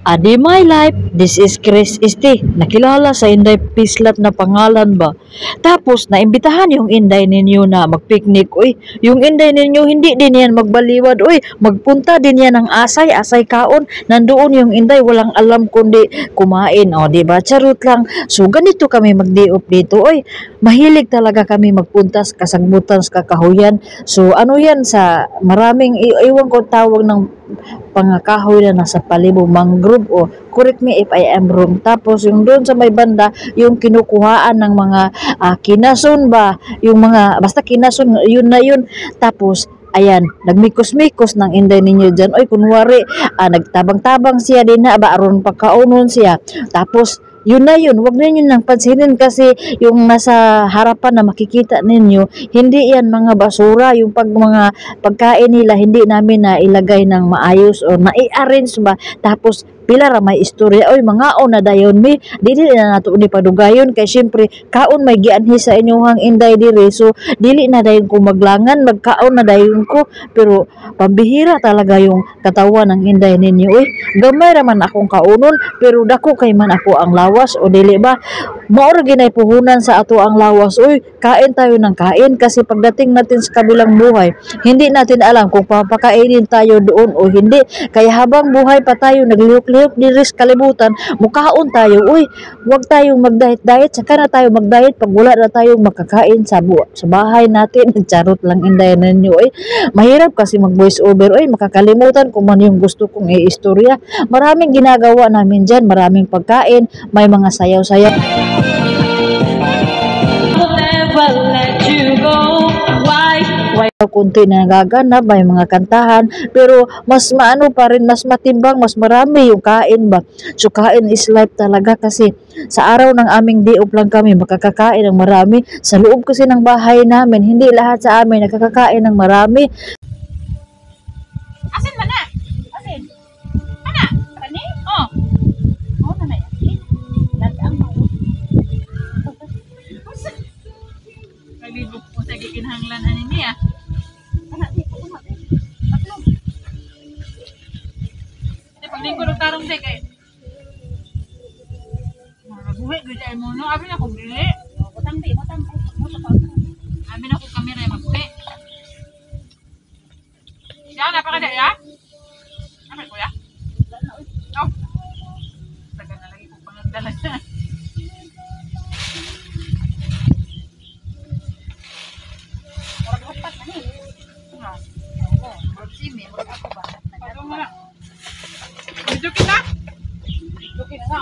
Adi my life, this is Chris Este. Nakilala sa Inday Pislat na pangalan ba? Tapos, naimbitahan yung Inday ninyo na magpiknik. Uy, yung Inday ninyo, hindi din yan magbaliwad. Uy, magpunta din yan ng asay, asay kaon. Nandoon yung Inday, walang alam kundi kumain. O, diba? Charot lang. So, ganito kami mag-day-off dito. Uy, mahilig talaga kami magpunta sa kasagbutan sa kakahuyan. So, ano yan sa maraming, iwan ko tawag ng pangakahoy na nasa palibong mangrove o correct me if I am wrong. Tapos yung doon sa may banda, yung kinukuhaan ng mga kinason ba, yung mga basta kinason, yun na yun. Tapos ayan, nagmikos-mikos ng Inday ninyo dyan. Oy, kunwari, nagtabang-tabang siya din na, ba, aron pagkaunon siya. Tapos, yun na yun, wag ninyo nang pansinin kasi yung nasa harapan na makikita ninyo, hindi yan mga basura, yung mga pagkain nila, hindi namin na ilagay ng maayos o na-i-arrange ba, tapos pila ra may istorya, oy mga na dayon mi, dili na nato ni padugayon kay syempre kaon may gianhi sa inyong Inday dire, so dili na dayon ko maglangan, magkaon na dayon ko, pero pambihira talaga yung katawan ng Inday ninyo. Oy, gamay ra man akong kaunon, pero dako kay man ako ang lawas o dili ba, mao ra ginay puhunan sa ato ang lawas. Oy, kain tayo ng kain kasi pagdating natin sa kabilang buhay, hindi natin alam kung papakainin tayo doon o hindi, kaya habang buhay pa tayo naglihok-lihok diri sa kalibutan, mukaon tayo. Uy, wag tayong mag-diet-diet, saka na tayo mag-diet pag wala na tayong makakain sa bahay natin. Charot lang Inday ninyo. Uy, mahirap kasi mag-voice over. Uy, makakalimutan kung man yung gusto kong i-istorya. Maraming ginagawa namin dyan, maraming pagkain, may mga sayaw-sayaw. Kunti na nagaganap, may mga kantahan, pero mas maano pa rin, mas matimbang, mas marami yung kain ba. So kain is life talaga kasi sa araw ng aming day-off lang kami makakakain ng marami. Sa loob kasi ng bahay namin, hindi lahat sa amin nakakakain ng marami. Asin mana? Asin? Mana? Kani? Oh. Oh, na yan. Lagang mo. Kalibok po sa gikinhanglan ani niya. Lingkod ng tarong day kay. Buhi gud ay mo no, abi na ko dili. Butang di, butang. Abi na ko kamera magbuhi. Ya na pa kada ya? Ano ko ya? Oh. Taga na lagi ko pangagdala siya. Ora hapat ani. Oo, magsimi, ako ba? Video kita? Video kita na,